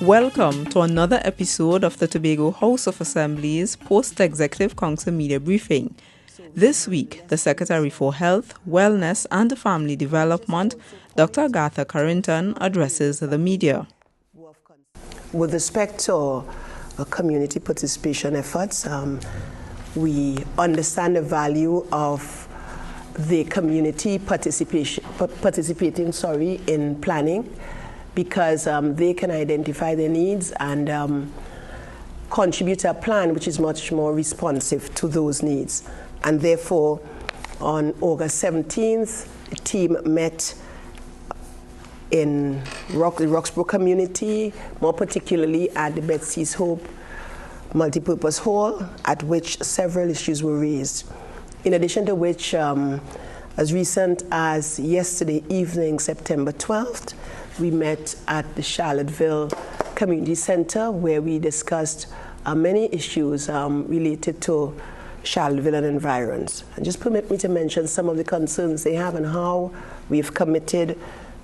Welcome to another episode of the Tobago House of Assembly's Post-Executive Council Media Briefing. This week, the Secretary for Health, Wellness and Family Development, Dr. Agatha Carrington, addresses the media. With respect to community participation efforts, we understand the value of the community participating in planning, because they can identify their needs and contribute to a plan which is much more responsive to those needs. And therefore, on August 17th, the team met in the Roxborough community, more particularly at the Betsy's Hope Multipurpose Hall, at which several issues were raised. In addition to which, as recent as yesterday evening, September 12th, we met at the Charlottesville Community Center, where we discussed many issues related to Charlottesville and environs. And just permit me to mention some of the concerns they have and how we've committed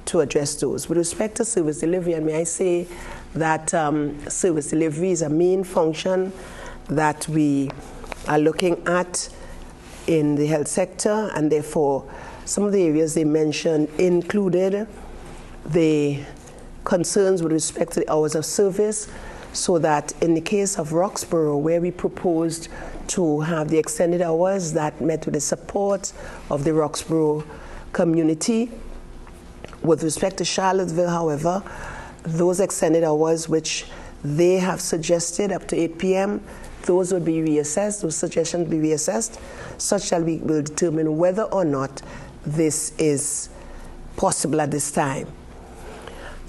to address those. With respect to service delivery, and may I say that service delivery is a main function that we are looking at in the health sector, and therefore some of the areas they mentioned included the concerns with respect to the hours of service, so that in the case of Roxborough, where we proposed to have the extended hours that met with the support of the Roxborough community. With respect to Charlottesville, however, those extended hours which they have suggested up to 8 p.m., those will be reassessed, those suggestions will be reassessed, such that we will determine whether or not this is possible at this time.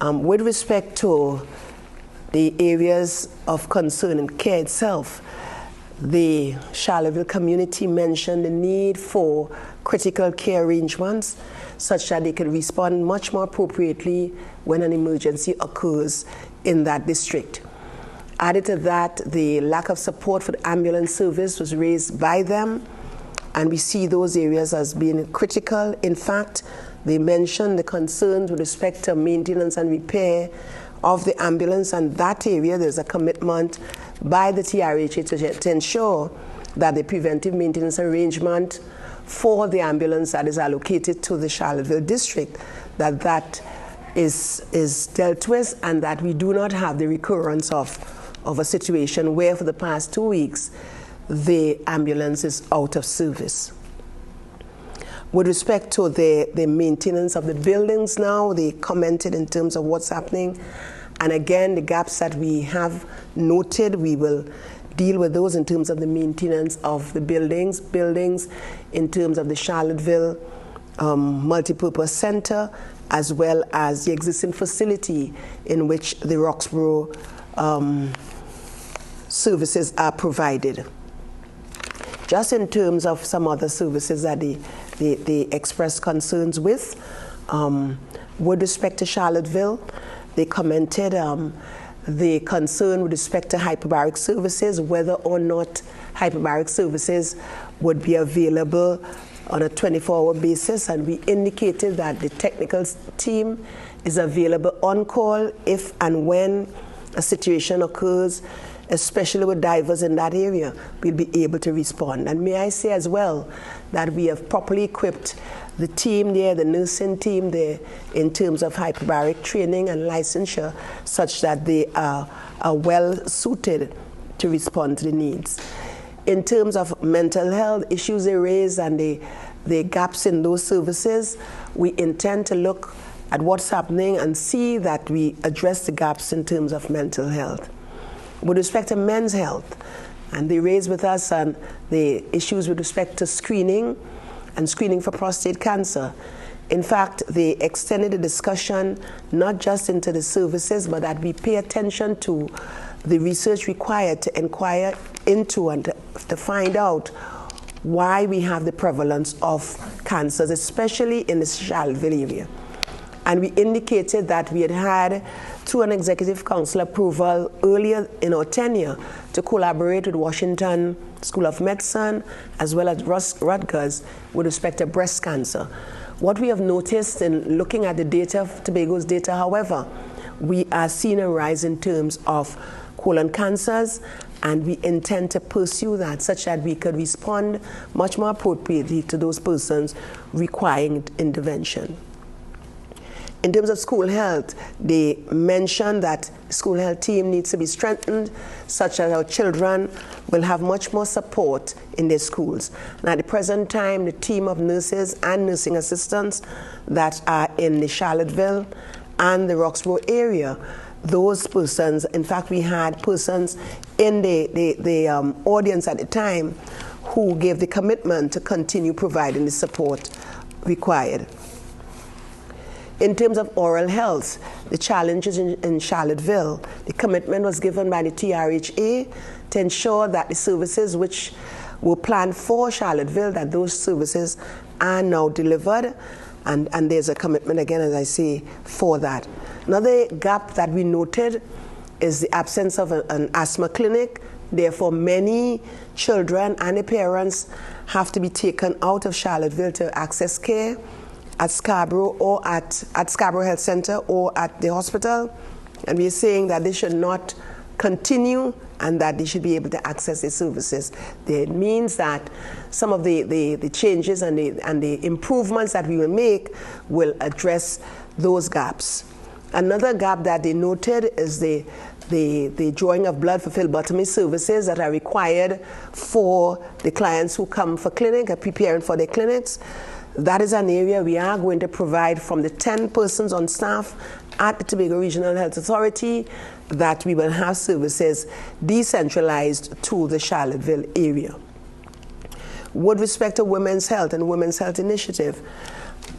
With respect to the areas of concern in care itself, the Charlottesville community mentioned the need for critical care arrangements such that they can respond much more appropriately when an emergency occurs in that district. Added to that, the lack of support for the ambulance service was raised by them, and we see those areas as being critical. In fact, they mentioned the concerns with respect to maintenance and repair of the ambulance, and that area there's a commitment by the TRHA to ensure that the preventive maintenance arrangement for the ambulance that is allocated to the Charlottesville district, that is dealt with, and that we do not have the recurrence of a situation where for the past 2 weeks the ambulance is out of service. With respect to the maintenance of the buildings now, they commented in terms of what's happening. And again, the gaps that we have noted, we will deal with those in terms of the maintenance of the buildings in terms of the Charlottesville Multipurpose Center, as well as the existing facility in which the Roxborough services are provided. Just in terms of some other services that they expressed concerns with respect to Charlottesville, they commented the concern with respect to hyperbaric services, whether or not hyperbaric services would be available on a 24-hour basis, and we indicated that the technical team is available on call if and when a situation occurs, especially with divers in that area, we'll be able to respond. And may I say as well that we have properly equipped the team there, the nursing team there, in terms of hyperbaric training and licensure, such that they are well suited to respond to the needs. In terms of mental health issues they raise and the gaps in those services, we intend to look at what's happening and see that we address the gaps in terms of mental health. With respect to men's health, and they raised with us the issues with respect to screening and screening for prostate cancer. In fact, they extended the discussion not just into the services, but that we pay attention to the research required to inquire into and to find out why we have the prevalence of cancers, especially in the Charlottesville area. And we indicated that we had, through an executive council approval earlier in our tenure, to collaborate with Washington School of Medicine as well as Rutgers with respect to breast cancer. What we have noticed in looking at the data, Tobago's data, however, we are seeing a rise in terms of colon cancers, and we intend to pursue that such that we could respond much more appropriately to those persons requiring intervention. In terms of school health, they mentioned that the school health team needs to be strengthened such that our children will have much more support in their schools. And at the present time, the team of nurses and nursing assistants that are in the Charlottesville and the Roxborough area, those persons, in fact, we had persons in the audience at the time who gave the commitment to continue providing the support required. In terms of oral health, the challenges in Charlottesville, the commitment was given by the TRHA to ensure that the services which were planned for Charlottesville, that those services are now delivered, and there's a commitment, again, as I say, for that. Another gap that we noted is the absence of an asthma clinic. Therefore, many children and their parents have to be taken out of Charlottesville to access care at Scarborough or at Scarborough Health Center or at the hospital. And we're saying that they should not continue and that they should be able to access the services. It means that some of the changes and the improvements that we will make will address those gaps. Another gap that they noted is the drawing of blood for phlebotomy services that are required for the clients who come for clinic, are preparing for their clinics. That is an area we are going to provide from the 10 persons on staff at the Tobago Regional Health Authority, that we will have services decentralized to the Charlottesville area. With respect to women's health and women's health initiative,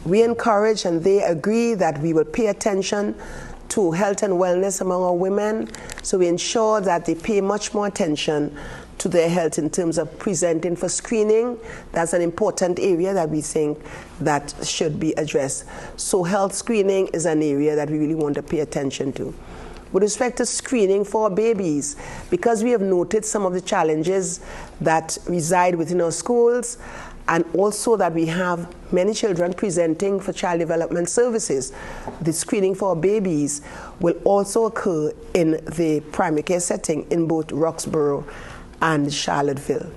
we encourage and they agree that we will pay attention to health and wellness among our women, so we ensure that they pay much more attention to their health in terms of presenting for screening. That's an important area that we think that should be addressed. So health screening is an area that we really want to pay attention to. With respect to screening for babies, because we have noted some of the challenges that reside within our schools, and also that we have many children presenting for child development services, the screening for babies will also occur in the primary care setting in both Roxborough and Charlottesville.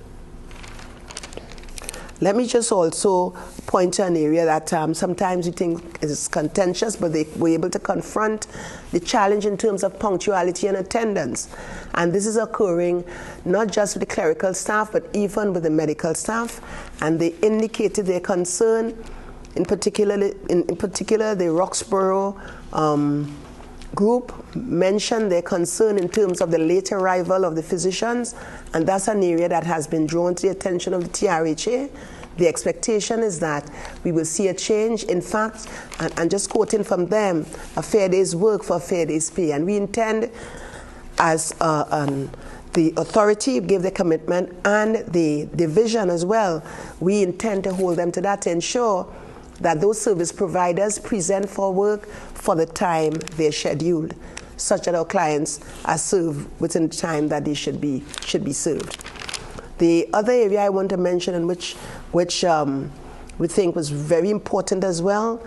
Let me just also point to an area that sometimes we think is contentious, but they were able to confront the challenge in terms of punctuality and attendance. And this is occurring not just with the clerical staff, but even with the medical staff. And they indicated their concern, in particular the Roxborough group mentioned their concern in terms of the late arrival of the physicians, and that's an area that has been drawn to the attention of the TRHA. The expectation is that we will see a change. In fact, and just quoting from them, a fair day's work for a fair day's pay. And we intend, as the authority gave the commitment and the division as well, we intend to hold them to that to ensure that those service providers present for work for the time they're scheduled, such that our clients are served within the time that they should be served. The other area I want to mention, and which we think was very important as well,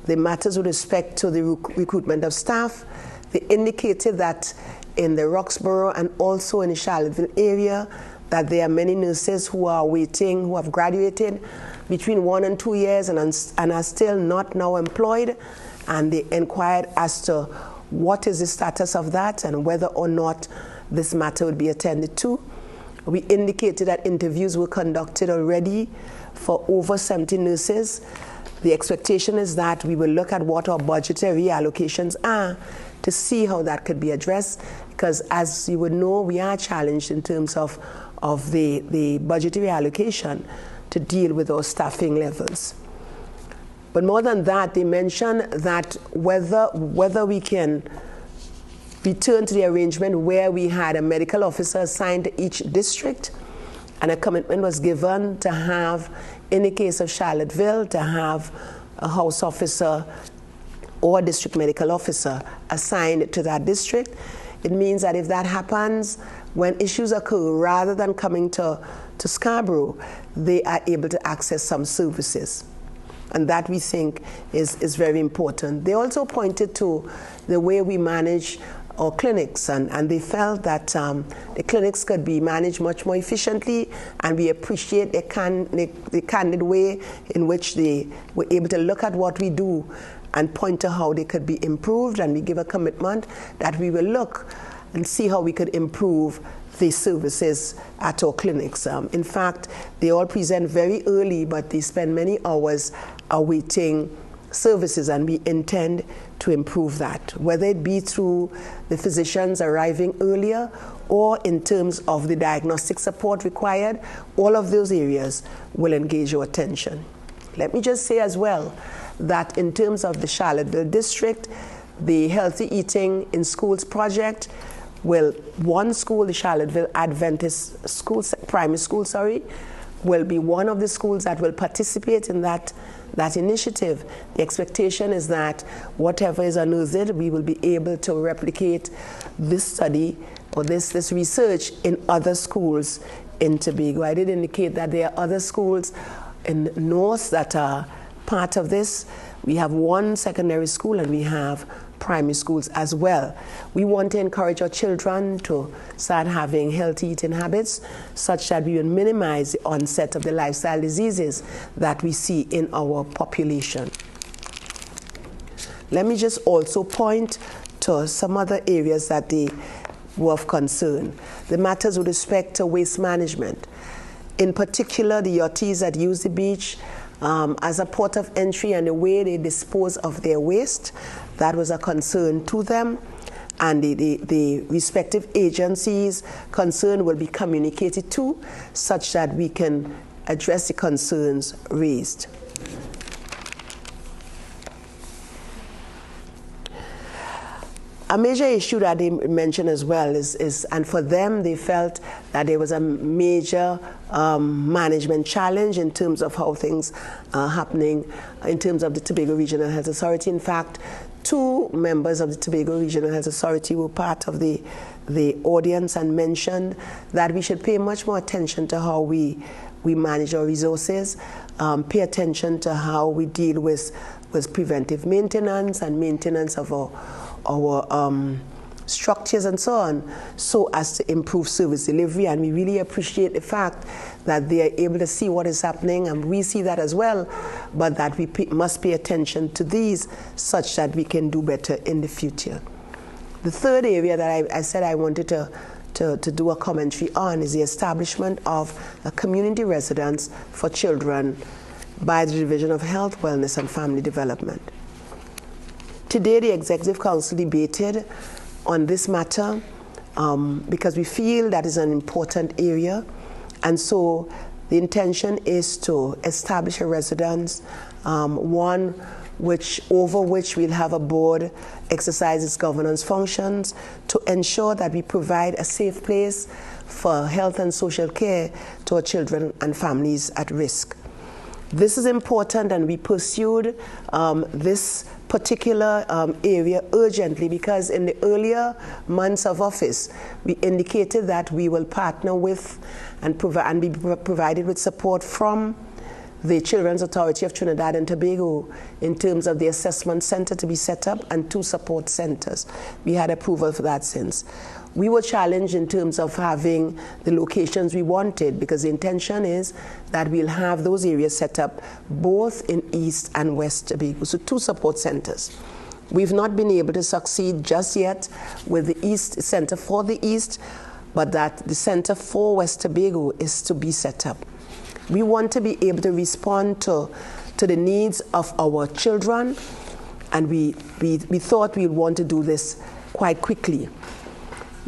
the matters with respect to the recruitment of staff. They indicated that in the Roxborough and also in the Charlottesville area, that there are many nurses who are waiting, who have graduated between 1 and 2 years and are still not now employed. And they inquired as to what is the status of that and whether or not this matter would be attended to. We indicated that interviews were conducted already for over 70 nurses. The expectation is that we will look at what our budgetary allocations are to see how that could be addressed, because as you would know, we are challenged in terms of the budgetary allocation to deal with those staffing levels. But more than that, they mentioned that whether we can return to the arrangement where we had a medical officer assigned to each district, and a commitment was given to have, in the case of Charlottesville, to have a house officer or a district medical officer assigned to that district. It means that if that happens, when issues occur, rather than coming to Scarborough, they are able to access some services. And that we think is very important. They also pointed to the way we manage our clinics, and they felt that the clinics could be managed much more efficiently, and we appreciate the candid way in which they were able to look at what we do and point to how they could be improved, and we give a commitment that we will look and see how we could improve the services at our clinics. In fact, they all present very early, but they spend many hours awaiting services, and we intend to improve that, whether it be through the physicians arriving earlier or in terms of the diagnostic support required. All of those areas will engage your attention. Let me just say as well that in terms of the Charlottesville district, the Healthy Eating in Schools project will, one school, the Charlottesville Adventist School, Primary School, will be one of the schools that will participate in that initiative. The expectation is that whatever is unearthed, we will be able to replicate this study or this research in other schools in Tobago. I did indicate that there are other schools in North that are part of this. We have one secondary school and we have primary schools as well. We want to encourage our children to start having healthy eating habits such that we will minimize the onset of the lifestyle diseases that we see in our population. Let me just also point to some other areas that they were of concern. The matters with respect to waste management. In particular, the yachties that use the beach as a port of entry and the way they dispose of their waste, that was a concern to them, and the respective agencies concerned will be communicated to such that we can address the concerns raised. A major issue that they mentioned as well is, and for them, they felt that there was a major management challenge in terms of how things are happening in terms of the Tobago Regional Health Authority. In fact, 2 members of the Tobago Regional Health Authority were part of the audience and mentioned that we should pay much more attention to how we manage our resources, pay attention to how we deal with preventive maintenance and maintenance of our structures and so on, so as to improve service delivery. And we really appreciate the fact that they are able to see what is happening, and we see that as well, but that we must pay attention to these such that we can do better in the future. The third area that I said I wanted to do a commentary on is the establishment of a community residence for children by the Division of Health, Wellness and Family Development. Today, the Executive Council debated on this matter because we feel that is an important area, and so the intention is to establish a residence, one over which we'll have a board exercise its governance functions to ensure that we provide a safe place for health and social care to our children and families at risk. This is important, and we pursued this particular area urgently because in the earlier months of office, we indicated that we will partner with and be provided with support from the Children's Authority of Trinidad and Tobago in terms of the assessment center to be set up and 2 support centers. We had approval for that since. We were challenged in terms of having the locations we wanted because the intention is that we'll have those areas set up both in East and West Tobago, so 2 support centers. We've not been able to succeed just yet with the East Center for the East, but that the Center for West Tobago is to be set up. We want to be able to respond to the needs of our children, and we thought we'd want to do this quite quickly.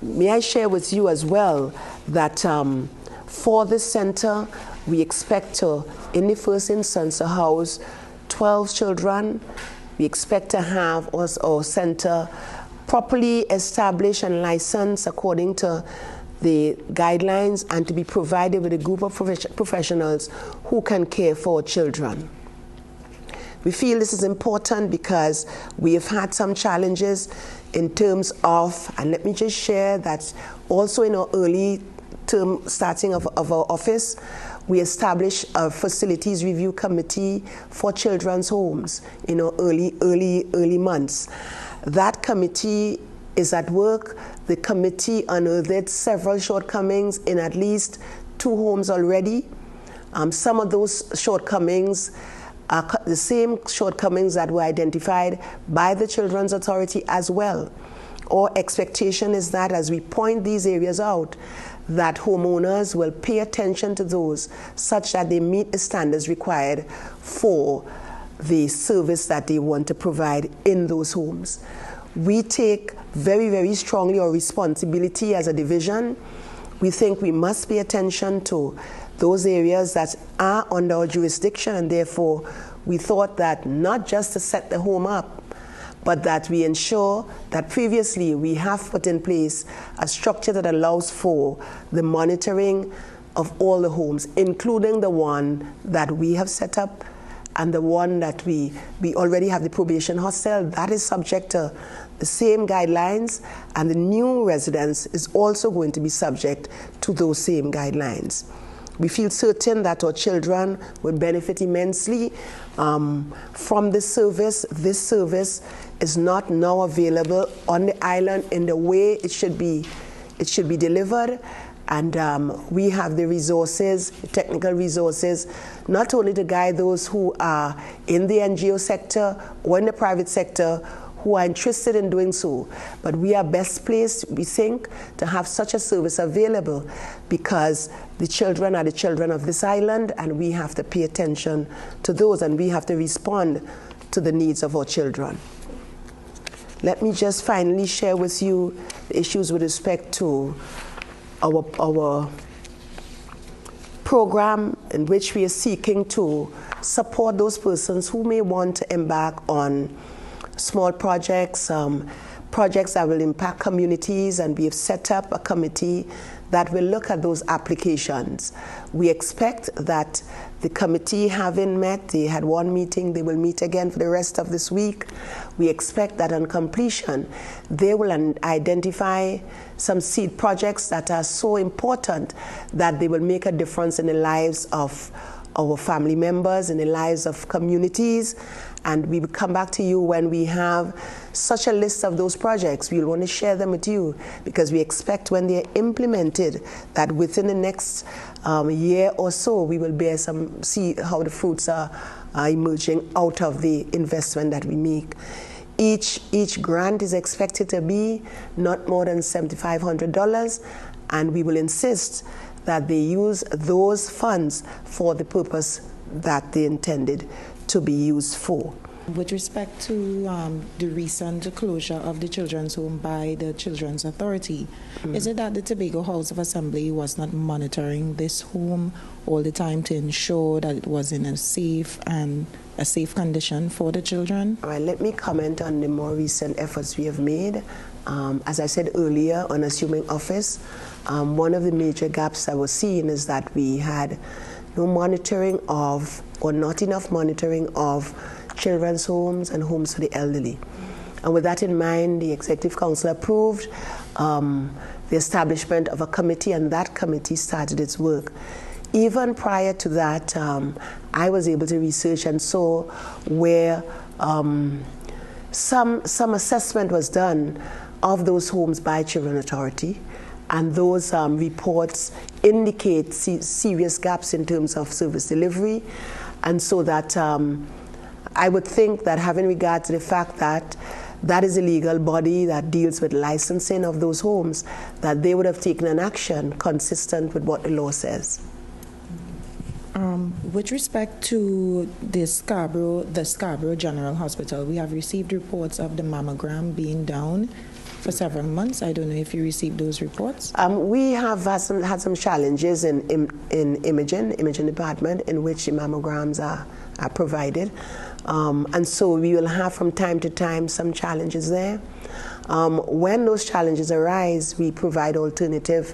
May I share with you as well that for this center, we expect to, in the first instance, to house 12 children. We expect to have our center properly established and licensed according to the guidelines and to be provided with a group of professionals who can care for children. We feel this is important because we have had some challenges in terms of, and let me just share that also in our early term starting of our office, We established a facilities review committee for children's homes, early months. That committee is at work. The committee unearthed several shortcomings in at least 2 homes already. Some of those shortcomings are the same shortcomings that were identified by the Children's Authority as well. Our expectation is that as we point these areas out, that homeowners will pay attention to those such that they meet the standards required for the service that they want to provide in those homes. We take very, very strongly our responsibility as a division. We think we must pay attention to those areas that are under our jurisdiction, and therefore we thought that not just to set the home up, but that we ensure that previously we have put in place a structure that allows for the monitoring of all the homes, including the one that we have set up and the one that we already have, the probation hostel. That is subject to the same guidelines, and the new residence is also going to be subject to those same guidelines. We feel certain that our children will benefit immensely from this service. This service is not now available on the island in the way it should be delivered. And we have the resources, technical resources, not only to guide those who are in the NGO sector or in the private sector who are interested in doing so, but we are best placed, we think, to have such a service available because the children are the children of this island, and we have to pay attention to those, and we have to respond to the needs of our children. Let me just finally share with you the issues with respect to our program in which we are seeking to support those persons who may want to embark on small projects, projects that will impact communities, and we have set up a committee that will look at those applications. We expect that the committee, having met, they had one meeting, they will meet again for the rest of this week. We expect that on completion, they will identify some seed projects that are so important that they will make a difference in the lives of our family members, in the lives of communities. And we will come back to you when we have such a list of those projects. We'll want to share them with you because we expect when they're implemented that within the next year or so, we will see how the fruits are emerging out of the investment that we make. Each grant is expected to be not more than $7,500, and we will insist that they use those funds for the purpose that they intended to be used for. With respect to the recent closure of the children's home by the Children's Authority, is it that the Tobago House of Assembly was not monitoring this home all the time to ensure that it was in a safe condition for the children? All right, let me comment on the more recent efforts we have made. As I said earlier, on assuming office, one of the major gaps that was seen is that we had no monitoring of, or not enough monitoring of, children's homes and homes for the elderly. And with that in mind, the Executive Council approved the establishment of a committee, and that committee started its work. Even prior to that, I was able to research and saw where some assessment was done of those homes by Children's Authority, and those reports indicate serious gaps in terms of service delivery. And so that I would think that, having regard to the fact that that is a legal body that deals with licensing of those homes, that they would have taken an action consistent with what the law says. With respect to the Scarborough General Hospital, we have received reports of the mammogram being down for several months. I don't know if you received those reports. We have had some challenges in imaging department in which the mammograms are provided. And so we will have from time to time some challenges there. When those challenges arise, we provide alternative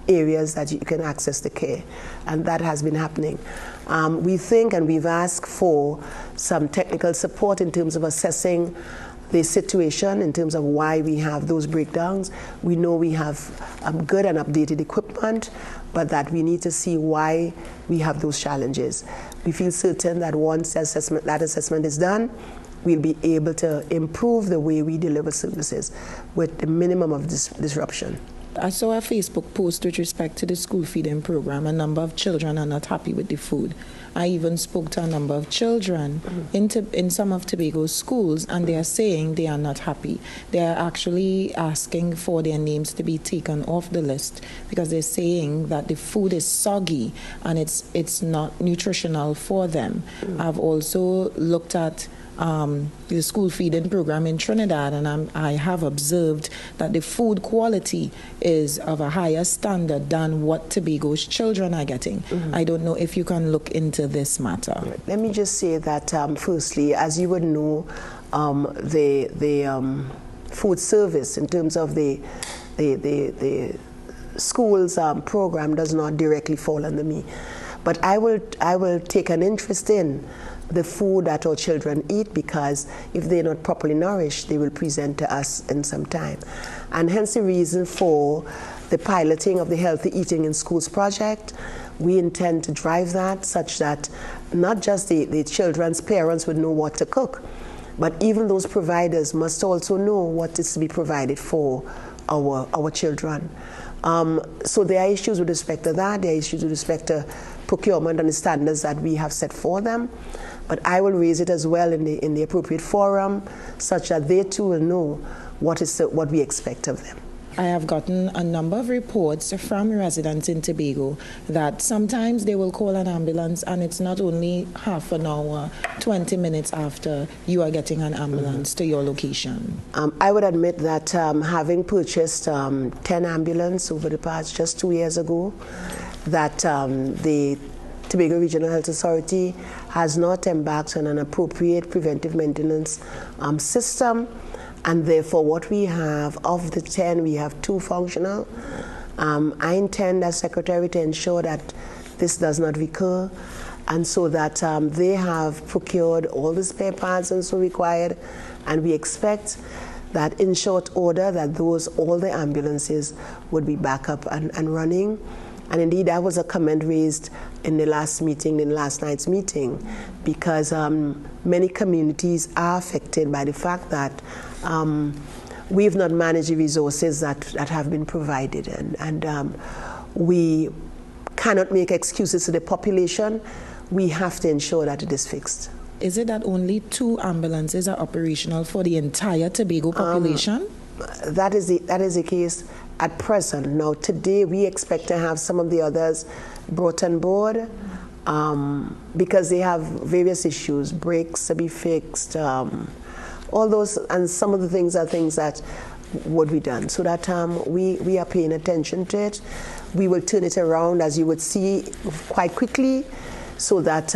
areas that you can access the care, and that has been happening. We think, and we've asked for some technical support in terms of assessing the situation in terms of why we have those breakdowns. We know we have good and updated equipment, but that we need to see why we have those challenges. We feel certain that once that assessment is done, we'll be able to improve the way we deliver services with the minimum of disruption. I saw a Facebook post with respect to the school feeding program. A number of children are not happy with the food. I even spoke to a number of children in some of Tobago's schools, and they are saying they are not happy. They are actually asking for their names to be taken off the list because they're saying that the food is soggy and it's not nutritional for them. I've also looked at the school feeding program in Trinidad, and I have observed that the food quality is of a higher standard than what Tobago's children are getting. I don't know if you can look into this matter. Let me just say that firstly, as you would know, the food service in terms of the school's program does not directly fall under me, but I will take an interest in the food that our children eat, because if they're not properly nourished, they will present to us in some time. And hence the reason for the piloting of the Healthy Eating in Schools project. We intend to drive that such that not just the children's parents would know what to cook, but even those providers must also know what is to be provided for our children. So there are issues with respect to that. There are issues with respect to procurement and the standards that we have set for them. But I will raise it as well in the appropriate forum, such that they too will know what we expect of them. I have gotten a number of reports from residents in Tobago that sometimes they will call an ambulance and it's not only half an hour, 20 minutes after you are getting an ambulance to your location. I would admit that having purchased 10 ambulances over the past just 2 years ago, that the Tobago Regional Health Authority has not embarked on an appropriate preventive maintenance system, and therefore what we have, of the 10, we have 2 functional. I intend as Secretary to ensure that this does not recur, and so that they have procured all the spare parts and so required, and we expect that in short order that all the ambulances would be back up and running. And indeed, that was a comment raised in the last night's meeting, because many communities are affected by the fact that we've not managed the resources that have been provided, and we cannot make excuses to the population. We have to ensure that it is fixed. Is it that only 2 ambulances are operational for the entire Tobago population? That is the case at present. Now, today we expect to have some of the others brought on board because they have various issues, brakes to be fixed, all those, and some of the things are things that would be done. So that we are paying attention to it. We will turn it around, as you would see, quite quickly, so that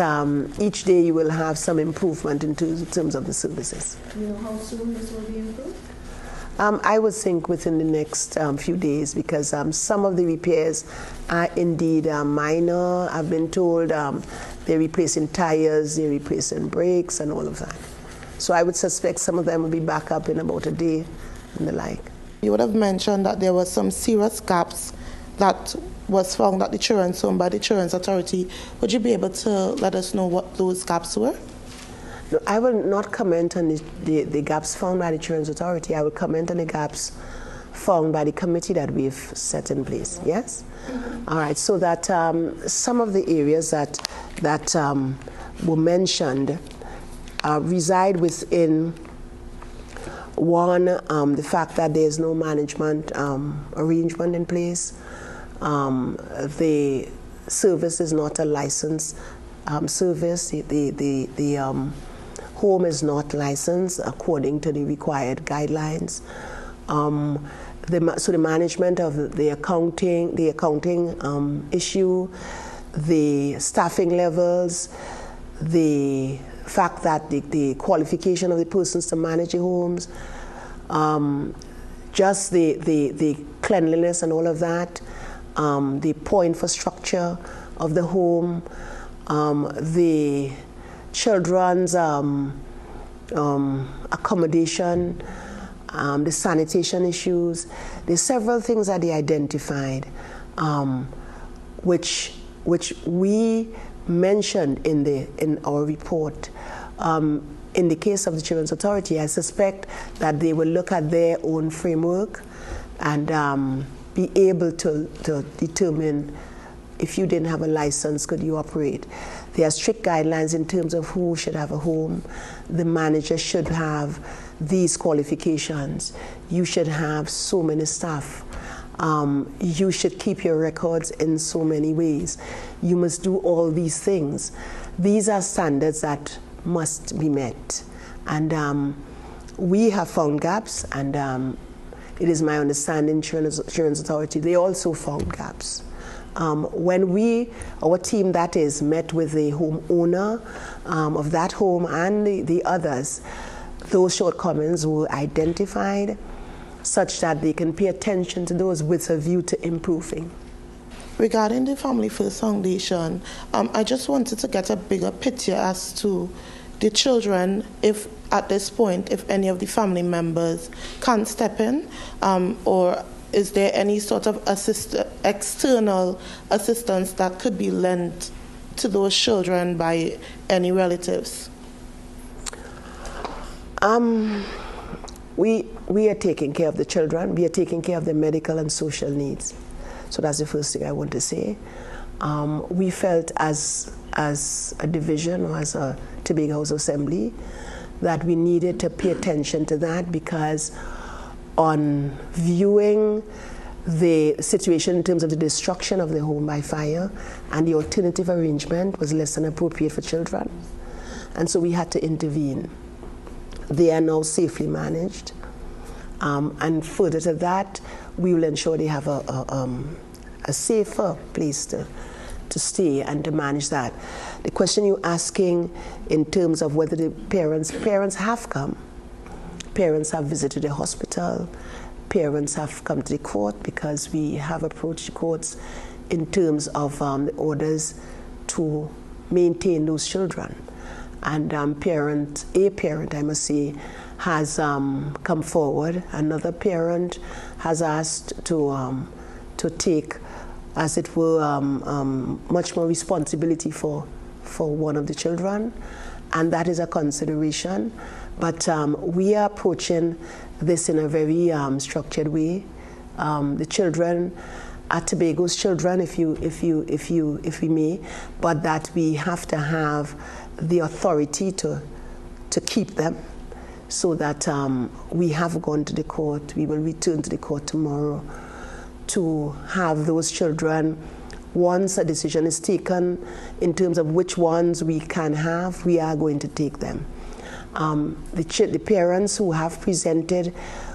each day you will have some improvement in terms of the services. You know how soon this will be improved? I would think within the next few days, because some of the repairs are indeed minor. I've been told they're replacing tires, they're replacing brakes and all of that. So I would suspect some of them will be back up in about a day and the like. You would have mentioned that there were some serious gaps that was found at the Children's Home by the Children's Authority. Would you be able to let us know what those gaps were? No, I will not comment on the gaps found by the Children's Authority. I will comment on the gaps found by the committee that we've set in place. Yes? All right. So that some of the areas that were mentioned reside within one, the fact that there is no management arrangement in place. The service is not a licensed service. The home is not licensed according to the required guidelines. So the management of the accounting issue, the staffing levels, the fact that the qualification of the persons to manage the homes, just the cleanliness and all of that, the poor infrastructure of the home, the children's accommodation, the sanitation issues. There's several things that they identified, which we mentioned in our report. In the case of the Children's Authority, I suspect that they will look at their own framework and be able to determine if you didn't have a license, could you operate? There are strict guidelines in terms of who should have a home. The manager should have these qualifications. You should have so many staff. You should keep your records in so many ways. You must do all these things. These are standards that must be met. And we have found gaps, and it is my understanding, Children's Authority, they also found gaps. When our team that is, met with the homeowner of that home and the others, those shortcomings were identified such that they can pay attention to those with a view to improving. Regarding the Family First Foundation, I just wanted to get a bigger picture as to the children, if at this point, if any of the family members can't step in, or is there any sort of external assistance that could be lent to those children by any relatives? We are taking care of the children. We are taking care of their medical and social needs. So that's the first thing I want to say. We felt as a division or as a Tobago House Assembly that we needed to pay attention to that, because on viewing the situation in terms of the destruction of the home by fire and the alternative arrangement was less than appropriate for children. And so we had to intervene. They are now safely managed. And further to that, we will ensure they have a safer place to stay and to manage that. The question you're asking in terms of whether the parents have come. Parents have visited the hospital. Parents have come to the court, because we have approached the courts in terms of the orders to maintain those children. And a parent, I must say, has come forward. Another parent has asked to take, as it were, much more responsibility for one of the children, and that is a consideration. But we are approaching this in a very structured way. The children are Tobago's children, if we may, but that we have to have the authority to keep them, so that we have gone to the court. We will return to the court tomorrow to have those children. Once a decision is taken in terms of which ones we can have, we are going to take them. The parents who have presented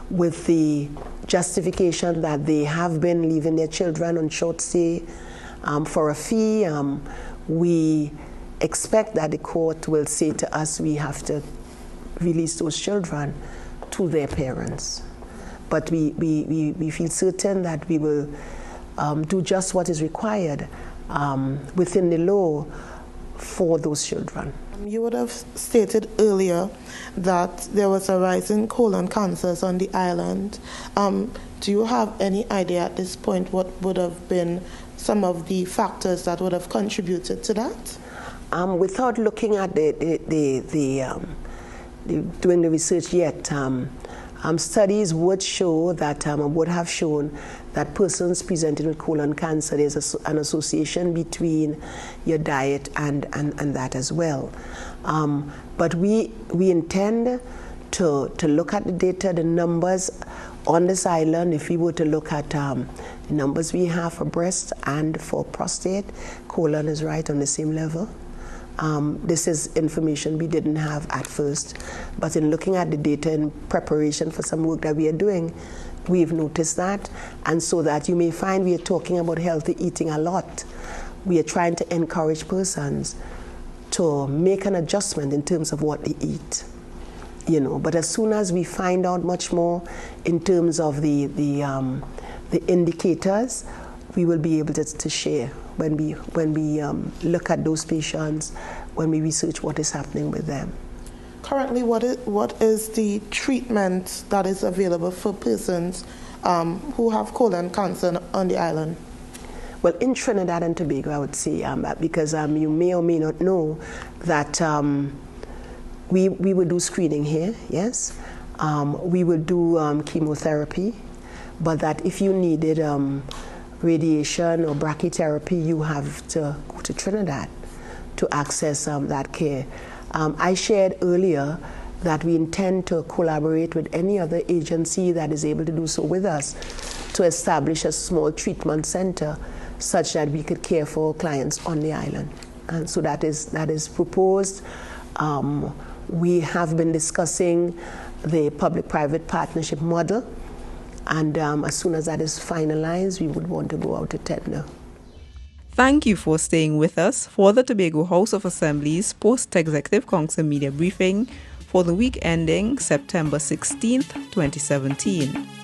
with the justification that they have been leaving their children on short stay for a fee, we expect that the court will say to us we have to release those children to their parents. But we feel certain that we will do just what is required within the law for those children. You would have stated earlier that there was a rise in colon cancers on the island. Do you have any idea at this point what would have been some of the factors that would have contributed to that? Without looking at doing the research yet, studies would show that would have shown that persons presented with colon cancer, there's an association between your diet and that as well. But we intend to look at the data, the numbers on this island. If we were to look at the numbers we have for breast and for prostate, colon is right on the same level. This is information we didn't have at first, but in looking at the data in preparation for some work that we are doing, we've noticed that. And so that you may find we are talking about healthy eating a lot. We are trying to encourage persons to make an adjustment in terms of what they eat. But as soon as we find out much more in terms of the indicators, we will be able to share when we look at those patients, when we research what is happening with them. Currently, what is the treatment that is available for persons who have colon cancer on the island? Well, in Trinidad and Tobago, I would say, because you may or may not know that we will do screening here, yes. We will do chemotherapy, but that if you needed radiation or brachytherapy, you have to go to Trinidad to access that care. I shared earlier that we intend to collaborate with any other agency that is able to do so with us to establish a small treatment center such that we could care for clients on the island. And so that is proposed. We have been discussing the public-private partnership model, and as soon as that is finalized, we would want to go out to tender. Thank you for staying with us for the Tobago House of Assembly's Post-Executive Council Media Briefing for the week ending September 16th, 2017.